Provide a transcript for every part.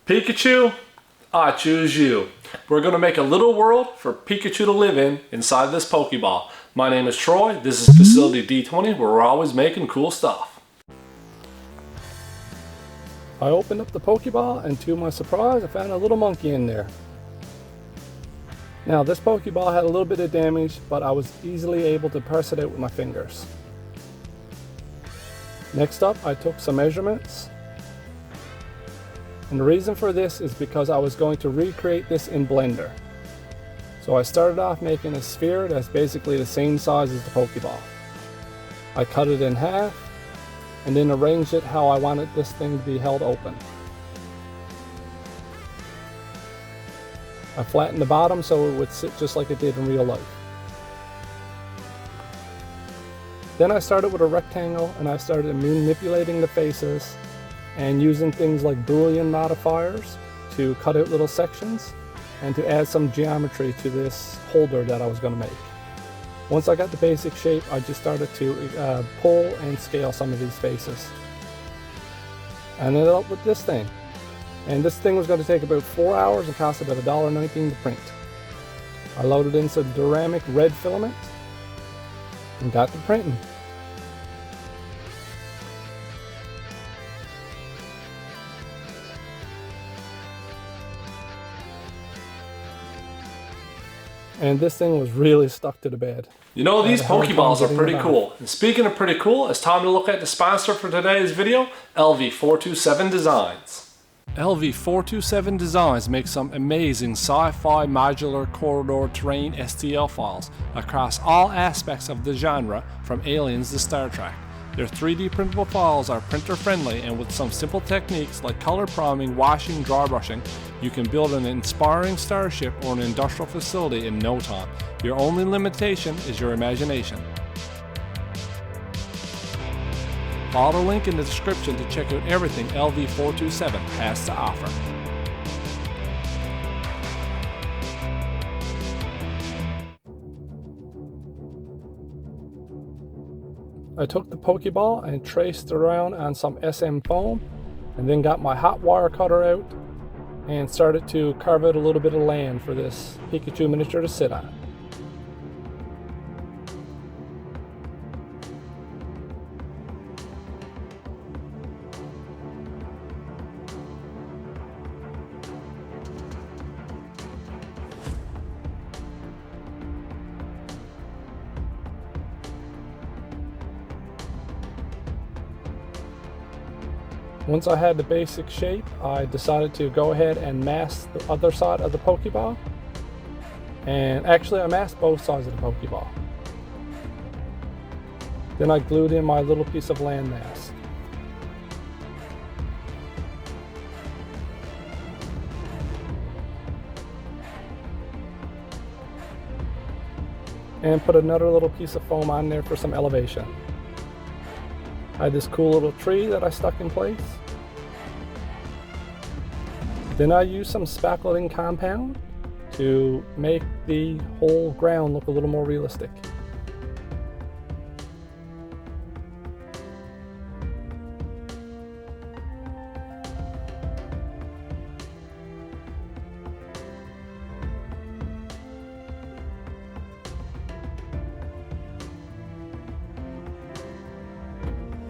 Pikachu, I choose you. We're going to make a little world for Pikachu to live in inside this Pokeball. My name is Troy. This is Facility D20, where we're always making cool stuff. I opened up the Pokeball and to my surprise I found a little monkey in there. Now this Pokeball had a little bit of damage, but I was easily able to press it out with my fingers. Next up I took some measurements. And the reason for this is because I was going to recreate this in Blender. So I started off making a sphere that's basically the same size as the Pokeball. I cut it in half and then arranged it how I wanted this thing to be held open. I flattened the bottom so it would sit just like it did in real life. Then I started with a rectangle and I started manipulating the faces and using things like Boolean modifiers to cut out little sections and to add some geometry to this holder that I was going to make. Once I got the basic shape, I just started to pull and scale some of these faces. I ended up with this thing. And this thing was going to take about 4 hours and cost about $1.19 to print. I loaded in some Duramic red filament and got to printing. And this thing was really stuck to the bed. You know, these Pokeballs are pretty cool. And speaking of pretty cool, it's time to look at the sponsor for today's video, LV427 Designs. LV427 Designs makes some amazing sci-fi modular corridor terrain STL files across all aspects of the genre, from Aliens to Star Trek. Their 3D printable files are printer friendly, and with some simple techniques like color priming, washing, dry brushing, you can build an inspiring starship or an industrial facility in no time. Your only limitation is your imagination. Follow the link in the description to check out everything LV427 has to offer. I took the Pokeball and traced around on some SM foam and then got my hot wire cutter out and started to carve out a little bit of land for this Pikachu miniature to sit on. Once I had the basic shape, I decided to go ahead and mask the other side of the Pokeball. And actually I masked both sides of the Pokeball. Then I glued in my little piece of land mask. And put another little piece of foam on there for some elevation. I had this cool little tree that I stuck in place. Then I used some spackling compound to make the whole ground look a little more realistic.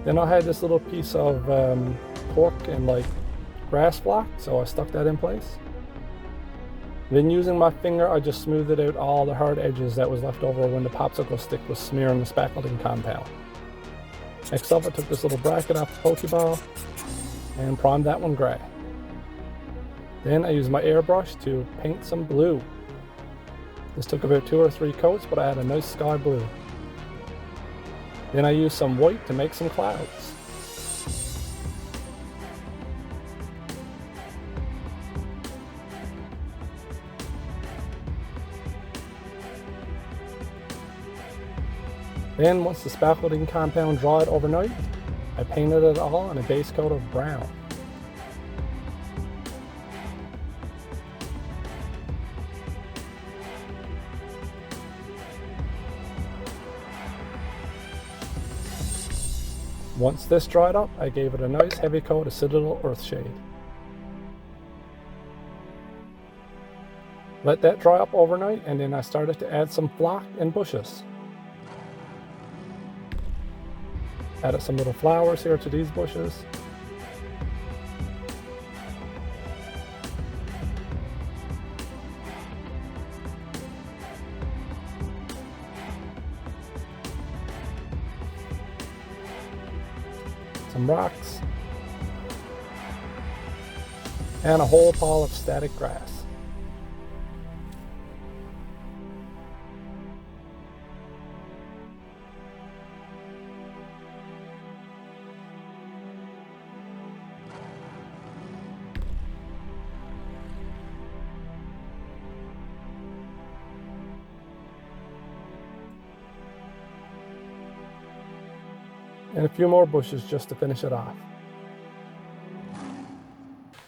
Then I had this little piece of cork and like grass block, so I stuck that in place. Then using my finger, I just smoothed out all the hard edges that was left over when the popsicle stick was smearing the spackling compound. Next up, I took this little bracket off the Pokeball and primed that one gray. Then I used my airbrush to paint some blue. This took about 2 or 3 coats, but I had a nice sky blue. Then I used some white to make some clouds. Then once the spackling compound dried overnight, I painted it all in a base coat of brown. Once this dried up, I gave it a nice heavy coat of Citadel Earthshade. Let that dry up overnight, and then I started to add some flock and bushes. Added some little flowers here to these bushes. Some rocks. And a whole pile of static grass. And a few more bushes just to finish it off.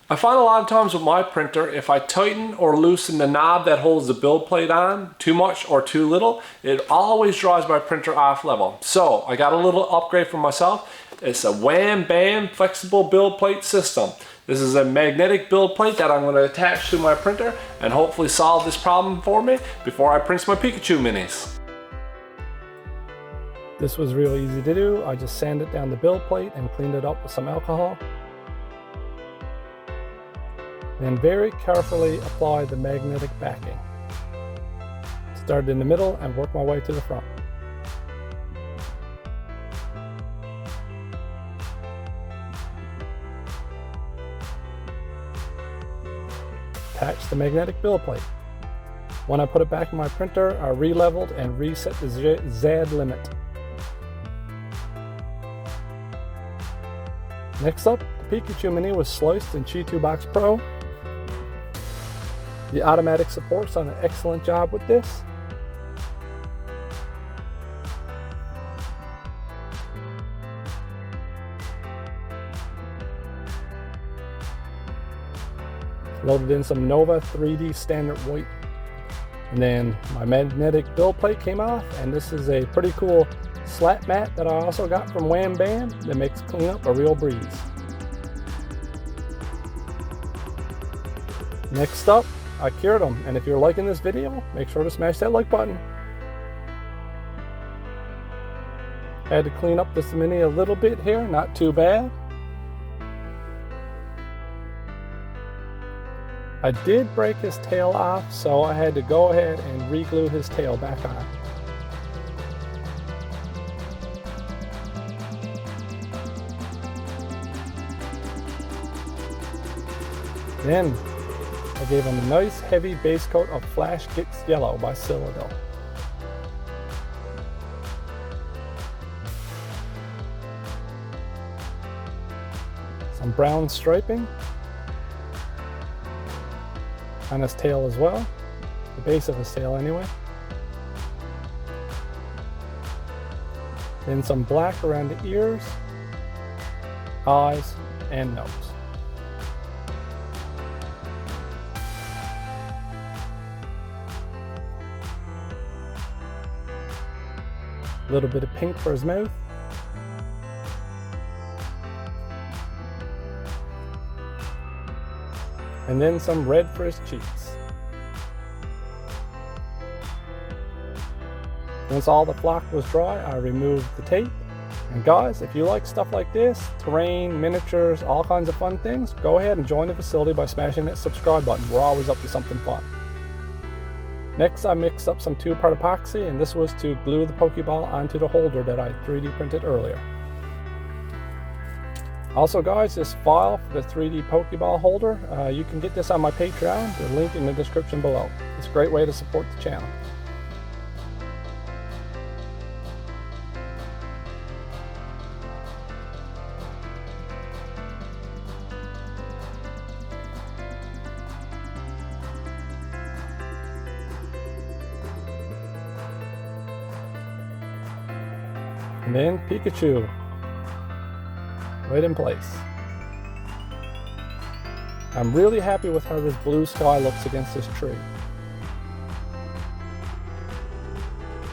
I find a lot of times with my printer, if I tighten or loosen the knob that holds the build plate on too much or too little, it always drives my printer off level. So I got a little upgrade for myself. It's a Wham Bam flexible build plate system. This is a magnetic build plate that I'm going to attach to my printer and hopefully solve this problem for me before I print my Pikachu minis. This was really easy to do. I just sanded down the build plate and cleaned it up with some alcohol. Then very carefully apply the magnetic backing. Start in the middle and work my way to the front. Attach the magnetic build plate. When I put it back in my printer, I re-leveled and reset the Z limit. Next up, the Pikachu Mini was sliced in Chi2 Box Pro. The automatic support's done an excellent job with this. Loaded in some Nova3D standard white. And then my magnetic build plate came off, and this is a pretty cool slat mat that I also got from Wham Bam that makes cleanup a real breeze. Next up, I cured them, and if you're liking this video, make sure to smash that like button. Had to clean up this mini a little bit here, not too bad. I did break his tail off, so I had to go ahead and re-glue his tail back on. Then I gave him a nice heavy base coat of Flash Kicks Yellow by Citadel. Some brown striping on his tail as well, the base of his tail anyway. Then some black around the ears, eyes, and nose. A little bit of pink for his mouth. And then some red for his cheeks. Once all the flock was dry, I removed the tape. And guys, if you like stuff like this, terrain, miniatures, all kinds of fun things, go ahead and join the facility by smashing that subscribe button. We're always up to something fun. Next, I mixed up some 2-part epoxy, and this was to glue the Pokeball onto the holder that I 3D printed earlier. Also guys, this file for the 3D Pokeball holder, you can get this on my Patreon, the link in the description below. It's a great way to support the channel. And then Pikachu, right in place. I'm really happy with how this blue sky looks against this tree.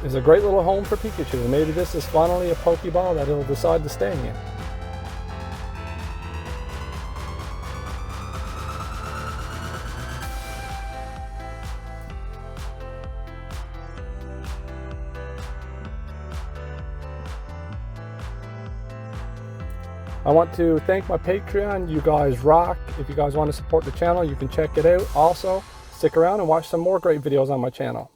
It's a great little home for Pikachu, and maybe this is finally a Pokeball that he'll decide to stay in. I want to thank my Patreon. You guys rock. If you guys want to support the channel, you can check it out. Also, stick around and watch some more great videos on my channel.